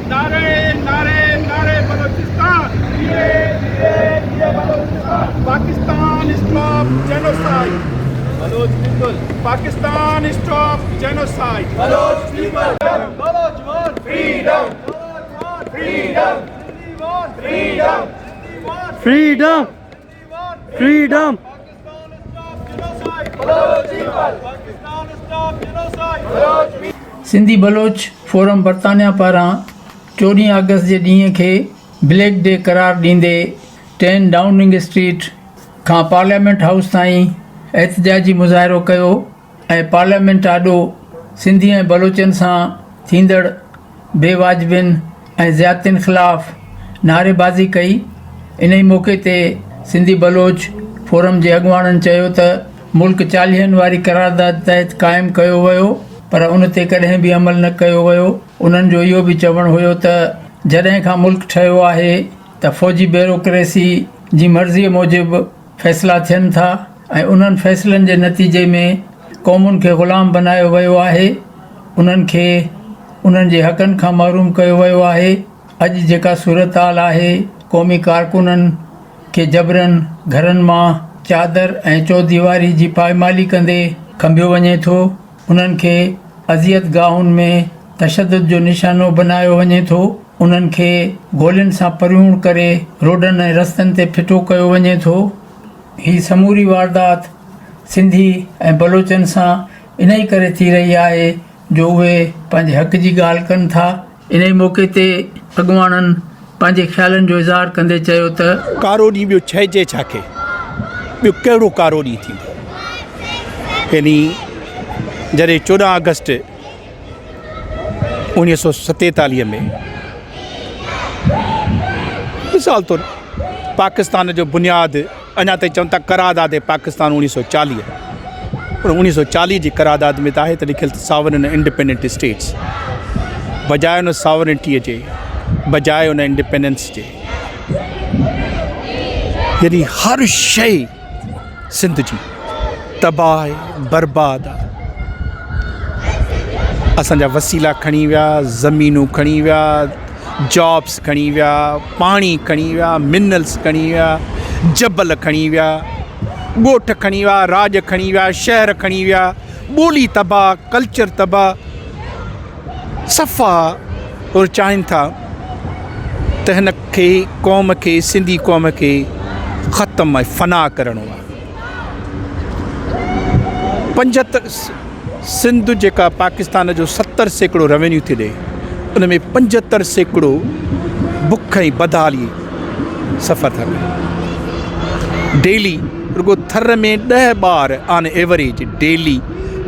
नारे नारे नारे Balochistan, Pakistan stop genocide, Baloch people, Pakistan stop genocide, Baloch people, Baloch want freedom, Baloch want freedom, freedom, freedom, freedom. Pakistan stop genocide, Baloch people, Pakistan stop genocide, Baloch people. Sindhi Baloch forum बरतानिया पारां 14 अगस्त जे ॾींहं खे black day करार ॾींदे 10 Downing street खां parliament house ताईं एहतजाजी मुज़ाहिरो कयो ऐं पार्लियामेंट आॾो सिंधी ऐं बलोचनि सां थींदड़ बेवाजिबियुनि ऐं ज़्यादतियुनि ख़िलाफ़ु नारेबाज़ी कई। इन ई मौक़े ते सिंधी बलोच फोरम जे अॻुवाणनि चयो त मुल्क 40 वारी करारदाद तहत क़ाइमु कयो वियो, पर उन ते कॾहिं बि अमल न कयो वियो। उन्हनि जो इहो बि चवणु हुयो त जॾहिं खां मुल्क ठहियो आहे त फ़ौजी ब्यूरोक्रेसी जी मर्ज़ीअ मूजिबि फ़ैसिला थियनि था ऐं उन्हनि फ़ैसिलनि जे नतीजे में क़ौमुनि खे ग़ुलाम बनायो वियो आहे, उन्हनि खे उन्हनि जे हक़नि खां महरूम कयो वियो आहे। अॼु जेका सूरत हाल आहे, क़ौमी कारकुननि खे जबरन घरनि मां चादर ऐं चौदीवारी जी पायमाली कंदे खंभियो वञे थो, उन्हनि खे अज़ियत गाहुनि में तशद्दुद जो निशानो बनायो वञे थो, उन्हनि खे गोलियुनि सां परियूं करे रोडनि ऐं रस्तनि ते फिटो कयो वञे थो। ही समूरी वारदात सिंधी ऐं बलोचनि सां इन ई करे थी रही आहे जो उहे पंहिंजे हक़ जी ॻाल्हि कनि था। इन ई मौक़े ते अॻुवाणनि पंहिंजे ख़्यालनि जो इज़हार कंदे चयो त कारो ॾींहुं ॿियो छइजे छा खे, ॿियो कहिड़ो कारो ॾींहुं थींदो। यानी जॾहिं 14 अगस्त 1947 में मिसाल तौर पाकिस्तान जो बुनियादु अञा ताईं चवनि था करारदाद पाकिस्तान 1940, पर 1940 जी करारदाद में त आहे त लिखियलु सावरन इंडिपेंडेंट स्टेट्स, बजाए उन सावरनिटीअ जे, बजाए उन इंडिपेंडेंस जे, यानी हर शइ सिंध जी तबाह आहे, बर्बाद आहे। असांजा वसीला खणी विया, ज़मीनूं खणी विया, जॉब्स खणी विया, पाणी खणी विया, मिनरल्स खणी विया, जबल खणी विया, ॻोठ खणी विया, राज खणी विया, शहर खणी विया, ॿोली तबाह, कल्चर तबाह, सफ़ा। और चाहिनि था त हिन खे क़ौम खे, सिंधी क़ौम खे ख़तमु ऐं फ़ना करिणो आहे। 75 सिंध जेका पाकिस्तान जो 70% रेवेन्यू थी ॾे, उन में 75% बुख ऐं बदहाली सफ़र था कनि। डेली रुगो थर में 10 ॿार ऑन एवरेज डेली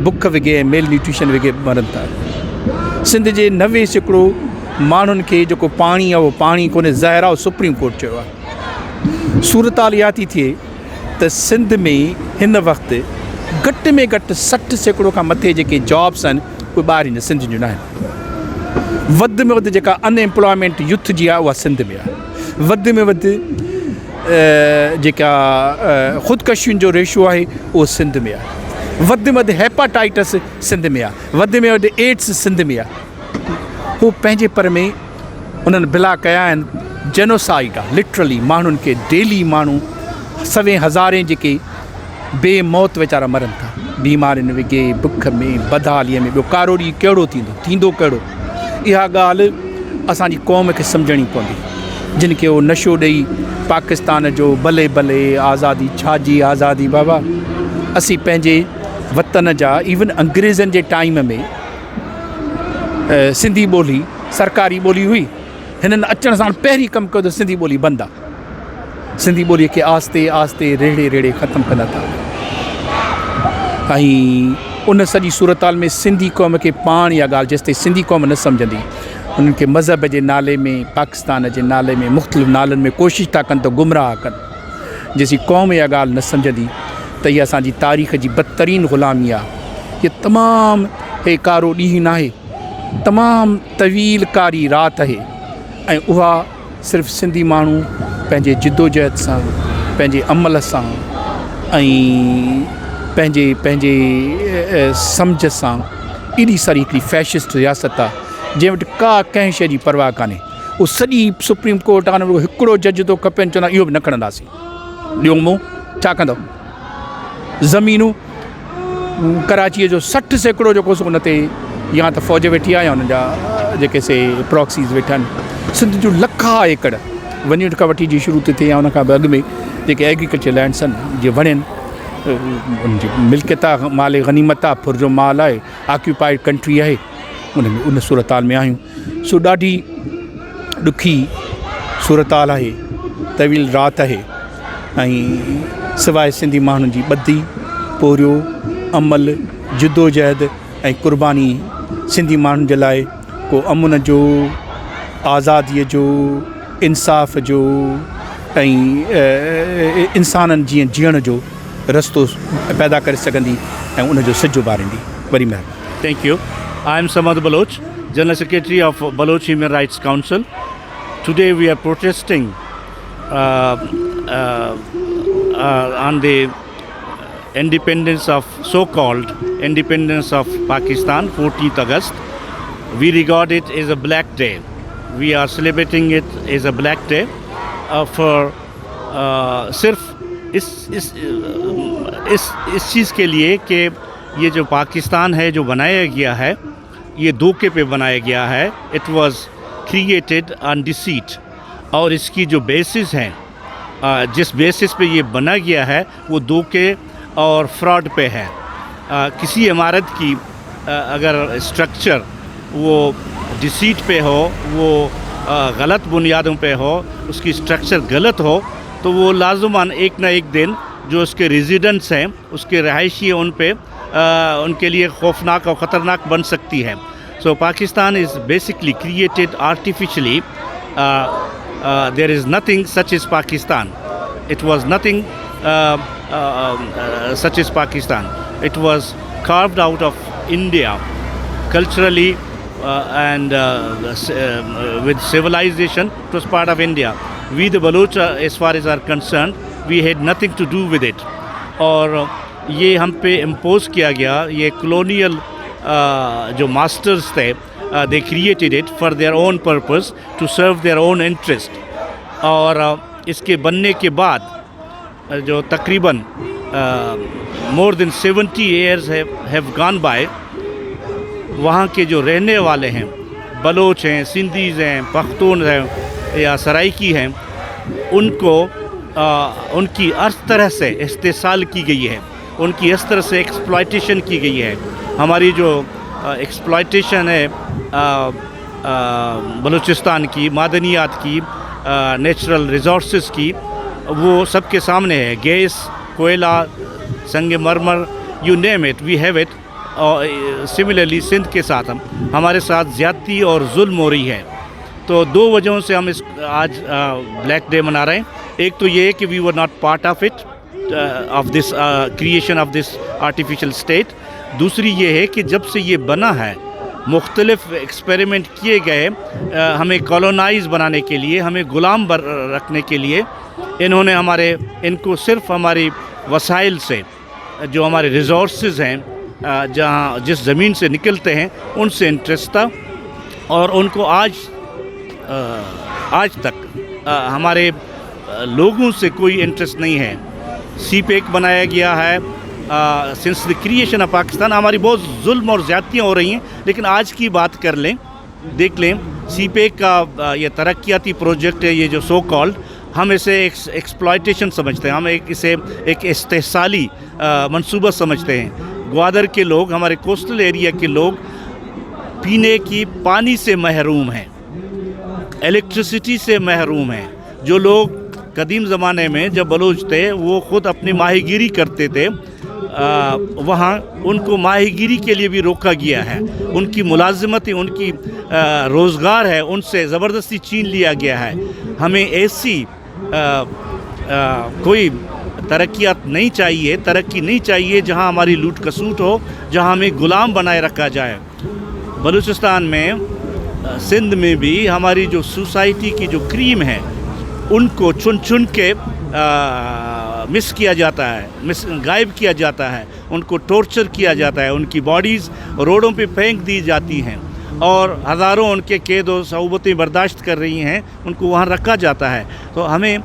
बुख विघे ऐं मेल न्यूट्रिशन विघे मरनि था। सिंध जे 90% माण्हुनि खे जेको पाणी आहे उहो पाणी कोन्हे, ज़हर आहे, सुप्रीम कोर्ट चयो आहे। सूरत हाल इहा थी थिए त सिंध में हिन वक़्तु घटि में घटि 60% खां मथे जेके जॉब्स आहिनि उहे ॿाहिरि ईंदा, सिंध जूं न आहिनि। वधि में वधि जेका अनएम्प्लॉयमेंट यूथ जी आहे उहा सिंध में आहे। वधि में वधि जेका ख़ुदकशियुनि जो रेशो आहे उहो सिंध में आहे। वधि में वधि हेपाटाइटिस सिंध में आहे, वधि में वधि एड्स सिंध में आहे। हू पंहिंजे पर में उन्हनि बिला कया आहिनि। जेनोसाइड आहे लिटरली, माण्हुनि खे डेली माण्हू 100,000 जेके बेमौत वीचारा मरनि था, बीमारियुनि विघे, बुख में, बदहालीअ में। ॿियो कारो ॾींहुं कहिड़ो थींदो कहिड़ो? इहा ॻाल्हि असांजी क़ौम खे सम्झणी पवंदी, जिन खे उहो नशो ॾेई पाकिस्तान जो भले भले आज़ादी, छाजी आज़ादी बाबा। असीं पंहिंजे वतन जा, इवन अंग्रेज़नि जे टाइम में सिंधी ॿोली सरकारी ॿोली हुई। हिननि अचण सां पहिरीं कमु कयो त सिंधी ॿोली बंदि आहे। सिंधी ॿोलीअ खे आहिस्ते आहिस्ते रेड़े रेड़े ख़तमु कंदा था। ऐं उन सॼी सूरत हाल में सिंधी क़ौम खे पाण इहा ॻाल्हि जेसिताईं सिंधी क़ौम न सम्झंदी, उन्हनि खे मज़हब जे नाले में, पाकिस्तान जे नाले में, मुख़्तलिफ़ नालनि में कोशिशि था कनि त गुमराह कनि। जेसी क़ौम इहा ॻाल्हि न सम्झंदी त इहा असांजी तारीख़ जी बदतरीन ग़ुलामी आहे। इहा तमामु हे कारो ॾींहुं न आहे, तमामु तवील कारी राति आहे। ऐं उहा सिर्फ़ु सिंधी माण्हू पंहिंजे जिदोजहद सां, पंहिंजे अमल सां ऐं पंहिंजे सम्झ सां, एॾी सारी हिकिड़ी फैशिस्ट रियासत आहे जंहिं वटि का कंहिं शइ जी परवाह कान्हे, उहो सॼी सुप्रीम कोर्ट आहे न, हिकिड़ो जज थो खपेनि, चवंदा इहो बि न खणंदासीं, ॾियो मूं, छा कंदव? ज़मीनूं कराचीअ जो 60 सैकड़ो जेको सो उन ते या त फ़ौज वेठी आहे या हुननि जा जेके से प्रॉक्सीज़ वेठा आहिनि। सिंध जो लखा एकड़ वञण खां वठी जी शुरू थी थिए या हुन खां बि अॻु में जेके एग्रीकल्चर लैंड्स आहिनि जीअं वणनि उनजी मिल्कियत आहे, माल गनीमत आहे, फुर जो माल आहे, ऑक्यूपाइड कंट्री आहे, उन सूरत हाल में आहियूं। सो ॾाढी ॾुखी सूरत हाल आहे, तवील राति आहे ऐं सवाइ सिंधी माण्हुनि जी ॿधी पोरियो अमल जिदोजहद ऐं क़ुर्बानी सिंधी माण्हुनि जे लाइ को अमुन जो, आज़ादीअ जो, इंसाफ़ जो ऐं इंसाननि जीअं जीअण जो रस्तो पैदा करे सघंदी ऐं उन जो सिज उभारींदी। वरी महिरबानी। Thank you. I am Samad Baloch, General Secretary of Baloch Human Rights Council. Today we are protesting on the independence of, so-called independence of Pakistan, 14th August. We regard it as a black day. We are celebrating it as a black day for सिर्फ इस चीज़ के लिए कि ये जो पाकिस्तान है जो बनाया गया है ये धोखे पे बनाया गया है। It was created on deceit, और इसकी जो बेसिस हैं जिस बेसिस पे ये बना गया है वो धोखे और फ्रॉड पे है। किसी इमारत की अगर स्ट्रक्चर वो डिसीट पे हो, वो गलत बुनियादों पे हो, उसकी स्ट्रक्चर गलत हो, तो वो लाजुमान एक ना एक दिन जो उसके रेजिडेंट्स हैं, उसके रहायशी उन पे उनके लिए खौफनाक और ख़तरनाक बन सकती है। So Pakistan is basically created artificially. There is nothing such is Pakistan. It was nothing such as Pakistan. It was carved out of India culturally and with civilization. It was part of India. We the Baloch, as far as are concerned, we had nothing to do with it. और ये हम पे impose किया गया, ये colonial जो masters थे, they created it for their own purpose to serve their own interest. और इसके बनने के बाद जो तकरीबन more than 70 years have gone by, वहाँ के जो रहने वाले हैं, बलोच हैं, सिंधीज़ हैं, पख्तून हैं या सराइकी हैं, उनको उनकी इस तरह से इस्तेसाल की गई है, उनकी इस तरह से एक्सप्लॉयटेशन की गई है। हमारी जो एक्सप्लॉयटेशन है बलूचिस्तान की, मादनियात की, नेचुरल रिसोर्सेज की, वो सबके सामने है। गैस, कोयला, संग मरमर, you name it, we have it. Similarly Sindh के साथ हमारे साथ ज़्यादती और जुल्म हो रही है। तो दो वजहों से हम इस आज ब्लैक डे मना रहे हैं। एक तो ये है कि we were not part of it, of this creation of this artificial state. दूसरी ये है कि जब से ये बना है, मुख्तलिफ एक्सपेरिमेंट किए गए हमें कॉलोनाइज बनाने के लिए, हमें ग़ुलाम रखने के लिए। इन्होंने इनको सिर्फ हमारी वसाइल से, जो हमारे रिसोर्सेज हैं, जहाँ जिस ज़मीन से निकलते हैं, उनसे इंटरेस्ट था। और उनको आज तक हमारे लोगों से कोई इंटरेस्ट नहीं है। सीपेक बनाया गया है since the creation of Pakistan. हमारी बहुत जुल्म और ज़्यादतियाँ हो रही हैं, लेकिन आज की बात कर लें, देख लें, सीपेक का ये तरक्याती प्रोजेक्ट है, ये जो सो कॉल्ड, हम इसे एक्सप्लॉयटेशन समझते हैं, हम इसे एक इस्तेसाली मंसूबा समझते हैं। ग्वादर के लोग, हमारे कोस्टल एरिया के लोग पीने की पानी से महरूम हैं, इलेक्ट्रिसिटी से महरूम हैं। जो लोग कदीम ज़माने में जब बलूच थे वो ख़ुद अपनी माहीगीरी करते थे, वहाँ उनको माहीगीरी के लिए भी रोका गया है। उनकी मुलाजिमत, उनकी रोज़गार है, उनसे ज़बरदस्ती छीन लिया गया है। हमें ऐसी कोई तरक्यात नहीं चाहिए, तरक्की नहीं चाहिए जहाँ हमारी लूट खसूट हो, जहाँ हमें ग़ुलाम बनाए रखा जाए। बलूचिस्तान में, सिंध में भी हमारी जो सोसाइटी की जो क्रीम है, उनको चुन चुन के मिस किया जाता है, गायब किया जाता है, उनको टॉर्चर किया जाता है, उनकी बॉडीज़ रोडों पे फेंक दी जाती हैं। اور ہزاروں ان کے قید و صعوبتیں برداشت کر رہی ہیں، ان کو وہاں رکھا جاتا ہے. تو ہمیں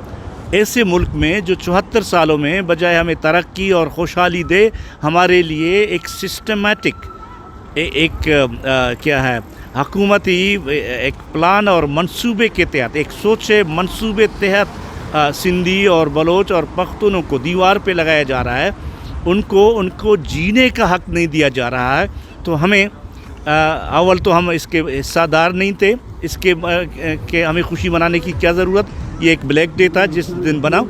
ایسے ملک میں جو 74 سالوں میں بجائے ہمیں ترقی اور خوشحالی دے، ہمارے لیے ایک سسٹمیٹک ایک کیا ہے حکومتی ایک پلان اور منصوبے کے تحت، ایک سوچے منصوبے تحت سندھی اور بلوچ اور پختونوں کو دیوار پہ لگایا جا رہا ہے. ان کو جینے کا حق نہیں دیا جا رہا ہے. تو ہمیں اول تو ہم اس کے حصہ دار نہیں تھے، اس کے کہ ہمیں خوشی منانے کی کیا ضرورت. یہ ایک بلیک ڈے تھا جس دن بنا.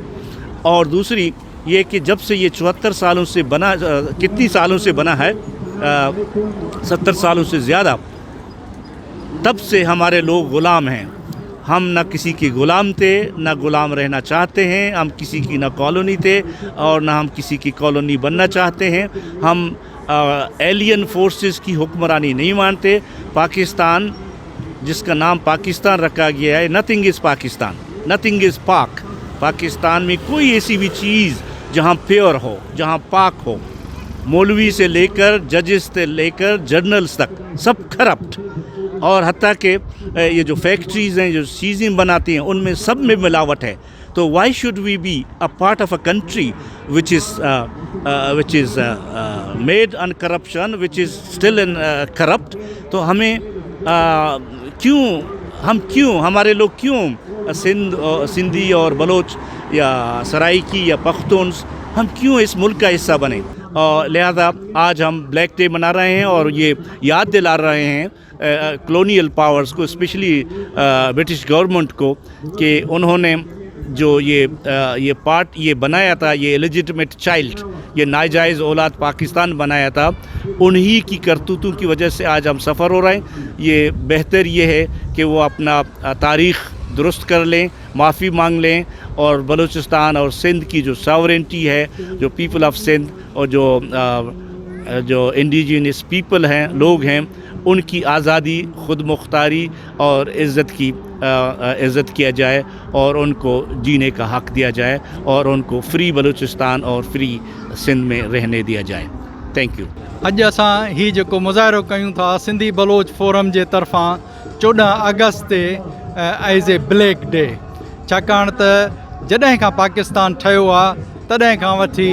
اور دوسری یہ کہ جب سے یہ 74 سالوں سے بنا، کتنی سالوں سے بنا ہے، 70 سالوں سے زیادہ، تب سے ہمارے لوگ غلام ہیں. ہم نہ کسی کے غلام تھے، نہ غلام رہنا چاہتے ہیں. ہم کسی کی نہ کالونی تھے اور نہ ہم کسی کی کالونی بننا چاہتے ہیں. ہم ایلین فورسز کی حکمرانی نہیں مانتے. پاکستان جس کا نام پاکستان رکھا گیا ہے، nothing is Pakistan, nothing is پاک. پاکستان میں کوئی ایسی بھی چیز جہاں پیور ہو، جہاں پاک ہو. مولوی سے لے کر ججز سے لے کر جرنلز تک سب کرپٹ. اور حتیٰ کہ یہ جو فیکٹریز ہیں جو چیزیں بناتی ہیں ان میں سب میں ملاوٹ ہے. تو why should we be a part of a country which is made on corruption, which is still in corrupt. تو ہمیں ہمارے لوگ کیوں سندھی اور بلوچ یا سرائکی یا پختونس ہم کیوں اس ملک کا حصہ بنے. اور لہذا آج ہم بلیک ڈے منا رہے ہیں اور یہ یاد دلا رہے ہیں کلونیل پاورز کو، اسپیشلی برٹش گورنمنٹ کو، کہ انہوں نے جو یہ بنایا تھا، یہ ایلیجٹمیٹ چائلڈ، یہ ناجائز اولاد پاکستان بنایا تھا، انہی کی کرتوتوں کی وجہ سے آج ہم سفر ہو رہے ہیں. یہ بہتر یہ ہے کہ وہ اپنا تاریخ درست کر لیں، معافی مانگ لیں، اور بلوچستان اور سندھ کی جو ساورنٹی ہے، جو پیپل آف سندھ اور جو انڈیجینس پیپل ہیں، لوگ ہیں، ان کی آزادی، خود مختاری اور عزت کیا جائے، اور ان کو جینے کا حق دیا جائے، اور ان کو فری بلوچستان اور فری سندھ میں رہنے دیا جائے. Thank you. اج اساں ہی جو مظاہرو کیوں تھا سندھی بلوچ فورم کے طرفاں 14 اگست تے ایز اے بلیک ڈے، چھاکاڻ ت جڏहिं खां پاکستان ٹھहियो आहे تڏहिं खां वठी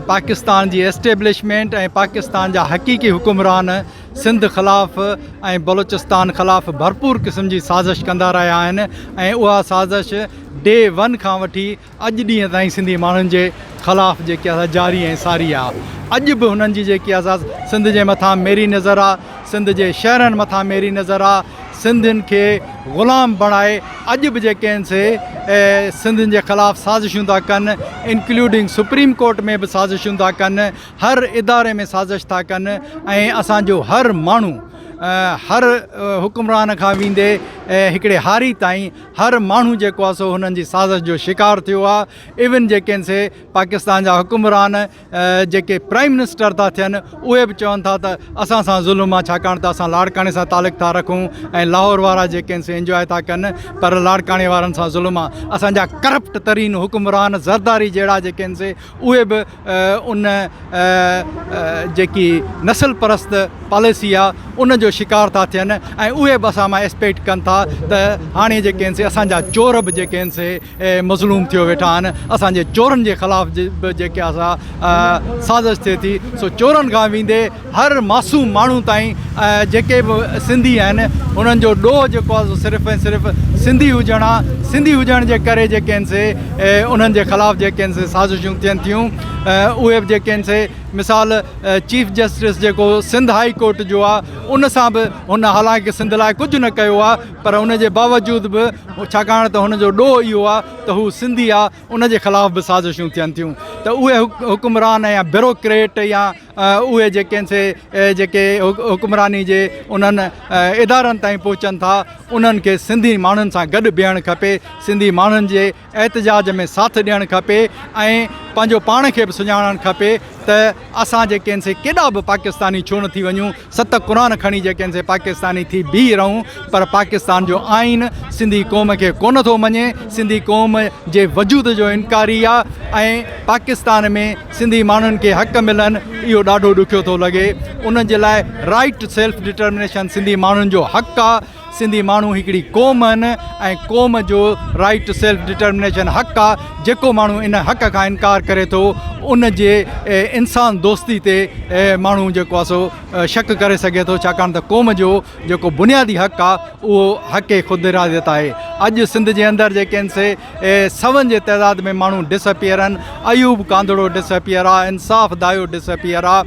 پاکستان جی ایسٹیبلشمنٹ ऐं پاکستان جا حقیقی حکمران سندھ خلاف ऐं بلوچستان خلاف بھرپور قسم جی سازش کندا رہیا آہن. ऐं उहा साज़िश डे 1 खां वठी अॼु ॾींहं ताईं सिंधी माण्हुनि जे ख़िलाफ़ जेकी आहे जारी ऐं सारी आहे. अॼु बि हुननि जी जेकी आहे सिंध जे मथां मेरी नज़र आहे, सिंध जे शहरनि मथां मेरी नज़र आहे. सिंधियुनि खे ग़ुलाम बणाए अॼु बि जेके आहिनि से सिंधियुनि जे ख़िलाफ़ साज़िशूं था कनि, इंक्लूडिंग सुप्रीम कोर्ट में बि साज़िशूं था कनि, हर इदारे में साज़िश था कनि. ऐं असांजो हर माण्हू हर हुकुमरान खां वेंदे हिकिड़े हारी ताईं हर माण्हू जेको आहे सो हुननि जी साज़िश जो शिकार थियो आहे. इवन जेके आहिनि से पाकिस्तान जा हुकुमरान जेके प्राइम मिनिस्टर था थियनि उहे बि चवनि था त असां सां ज़ुल्म आहे, छाकाणि त असां लाड़काणे सां तालुक़ था रखूं ऐं लाहौर वारा जेके आहिनि से इंजॉय था कनि, पर लाड़काणे वारनि सां ज़ुल्म आहे. असांजा करप्ट तरीन हुकुमरान ज़रदारी जहिड़ा जेके आहिनि से उहे बि उन जेकी नस्ल परस्त पॉलिसी आहे उन जो शिकार था थियनि. ऐं उहे बि असां मां एक्सपेक्ट कनि था त हाणे जेके आहिनि से असांजा चोर बि जेके आहिनि से मज़लूम थियो वेठा आहिनि. असांजे चोरनि जे ख़िलाफ़ बि जेके असां साज़िश थिए थी, सो चोरनि खां वेंदे हर मासूम माण्हू ताईं जेके बि सिंधी आहिनि उन्हनि जो ॾोह जेको आहे सिर्फ़ु ऐं सिर्फ़ु सिंधी हुजणु आहे. सिंधी हुजण जे करे जेके आहिनि से उन्हनि जे ख़िलाफ़ जेके आहिनि से साज़िशूं थियनि थियूं. उहे बि जेके आहिनि से मिसाल चीफ जस्टिस जेको सिंध हाई कोर्ट जो आहे उन सां बि हुन हालांकि सिंध लाइ कुझु न कयो आहे, पर उन जे बावजूद बि छाकाणि त हुनजो ॾोह इहो आहे त हू सिंधी आहे, उन जे ख़िलाफ़ बि साज़िशूं थियनि थियूं. त उहे हुकुमरान या ब्यूरोक्रेट या उहे जेके आहिनि से जेके हुकुमरानी जे उन्हनि इदारनि ताईं पहुचनि था, उन्हनि खे सिंधी माण्हुनि सां गॾु बीहणु खपे, सिंधी माण्हुनि जे एहतजाज में साथ ॾियणु खपे ऐं पंहिंजो पाण खे बि सुञाणणु खपे त असां जेके आहिनि से केॾा बि पाकिस्तानी छो न थी वञूं, 7 क़ुरान खणी जेके आहिनि से पाकिस्तानी थी बीह रहूं, पर पाकिस्तान जो आइन सिंधी क़ौम खे कोन थो मञे, सिंधी क़ौम जे वजूद जो इनकारी आहे ऐं पाकिस्तान में सिंधी माण्हुनि खे हक़ मिलनि इहो ॾाढो ॾुखियो थो लॻे। उन जे लाइ right to self determination Sindhi माण्हुनि जो हक़ आहे। सिंधी माण्हू हिकिड़ी क़ौम आहिनि ऐं क़ौम जो राइट टू सेल्फ डिटर्मिनेशन हक़ आहे। जेको माण्हू इन हक़ खां इनकार करे थो उन जे इंसान दोस्ती ते माण्हू जेको आहे सो शक करे सघे थो, छाकाणि त क़ौम जो जेको बुनियादी हक़ आहे उहो हक़ ख़ुद इरादत आहे। अॼु सिंध जे अंदरि जेके आहिनि से 100 जे तइदाद में माण्हू डिसअपियर आहिनि। अयूब कांदड़ो डिसअपियर आहे, इंसाफ़ दायो डिसअपियर आहे,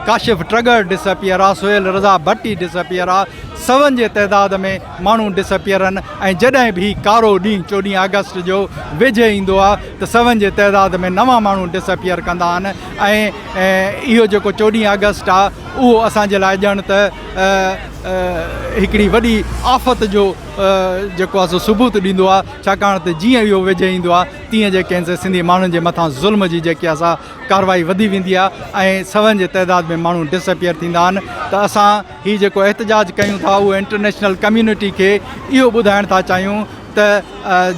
काशिफ ट्रगर डिसअपियर आहे, सुहेल रज़ा भट्टी डिसअपियर आहे। 100 जे तइदाद में माण्हू डिसअपियर आहिनि ऐं जॾहिं बि कारो ॾींहुं 14 अगस्त जो वेझे ईंदो आहे त 100 जे तइदाद में नवां माण्हू डिसअपियर कंदा आहिनि ऐं इहो जेको 14 अगस्त आहे उहो असांजे लाइ ॼण त हिकिड़ी वॾी आफ़त जो जेको आहे सो सबूत ॾींदो आहे, छाकाणि त जीअं इहो वेझे ईंदो आहे तीअं जेके आहिनि से सिंधी माण्हुनि जे मथां ज़ुल्म जी जेकी असां कार्रवाई वधी वेंदी आहे ऐं 100 जे तइदाद में माण्हू डिसअपियर थींदा आहिनि। त असां हीउ जेको एहतजाज कयूं था उहो इंटरनेशनल कम्यूनिटी खे इहो ॿुधाइण था चाहियूं त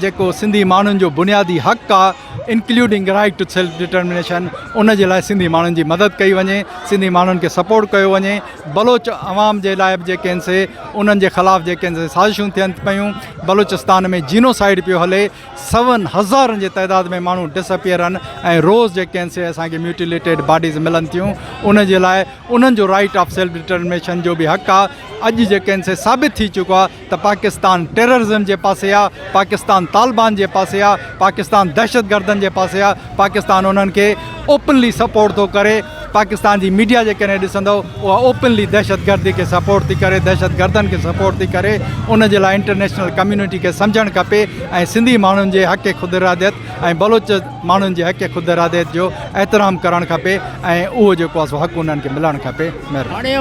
जेको सिंधी माण्हुनि जो बुनियादी हक़ आहे including right to self determination, उन जे लाइ सिंधी माण्हुनि जी मदद कई वञे, सिंधी माण्हुनि खे सपोर्ट कयो वञे। बलोच अवाम जे लाइ बि जेके आहिनि से उन्हनि जे ख़िलाफ़ु जेके आहिनि से साज़िशूं थियनि पियूं। बलूचिस्तान में जीनोसाइड पियो हले, 100,000 जे तइदाद में माण्हू डिसअपियर आहिनि ऐं रोज़ जेके आहिनि से असांखे म्यूटिलेटेड बॉडीज़ मिलनि थियूं। उन जे लाइ उन्हनि जो राइट ऑफ सेल्फ डिटर्मिनेशन जो बि हक़ आहे। अॼु जेके आहिनि से साबित थी चुको आहे त पाकिस्तान टेररिज़म जे पासे आहे, पाकिस्तान तालिबान जे पासे आहे, पाकिस्तान दहशतगर्दनि जे पासे आहे, पाकिस्तान उन्हनि खे ओपनली सपोर्ट थो करे। पाकिस्तान जी मीडिया जेकॾहिं ॾिसंदो उहा ओपनली दहशतगर्दी खे सपोर्ट थी करे, दहशतगर्दनि खे सपोर्ट थी करे। उन जे लाइ इंटरनेशनल कम्यूनिटी खे सम्झणु खपे ऐं सिंधी माण्हुनि जे हक़ ख़ुदि इरादत ऐं बलोच माण्हुनि जे हक़ ख़ुदि इरादत जो एहतराम करणु खपे ऐं उहो जेको आहे सो हक़ उन्हनि खे मिलणु खपे। हाणे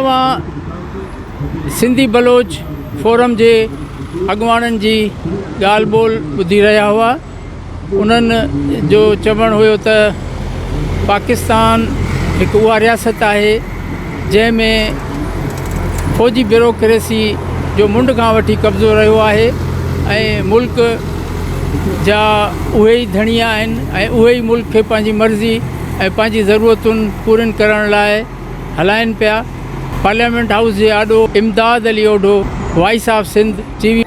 सिंधी बलोच फोरम जे अॻुवाणनि जी ॻाल्हि ॿोल ॿुधी रहिया हुआ। उन्हनि जो चवणु हुयो त पाकिस्तान हिकु उहा रियासत आहे जंहिंमें फ़ौजी ब्यूरोक्रेसी जो मुंड खां वठी कब्ज़ो रहियो आहे ऐं मुल्क जा उहे ई धणिया आहिनि ऐं उहे ई मुल्क खे पंहिंजी मर्ज़ी ऐं पंहिंजी ज़रूरतुनि पूरनि करण लाइ हलाइनि पिया। पार्लियामेंट हाउस जे आॾो Imdad Ali Odho, voice of Sindh, TV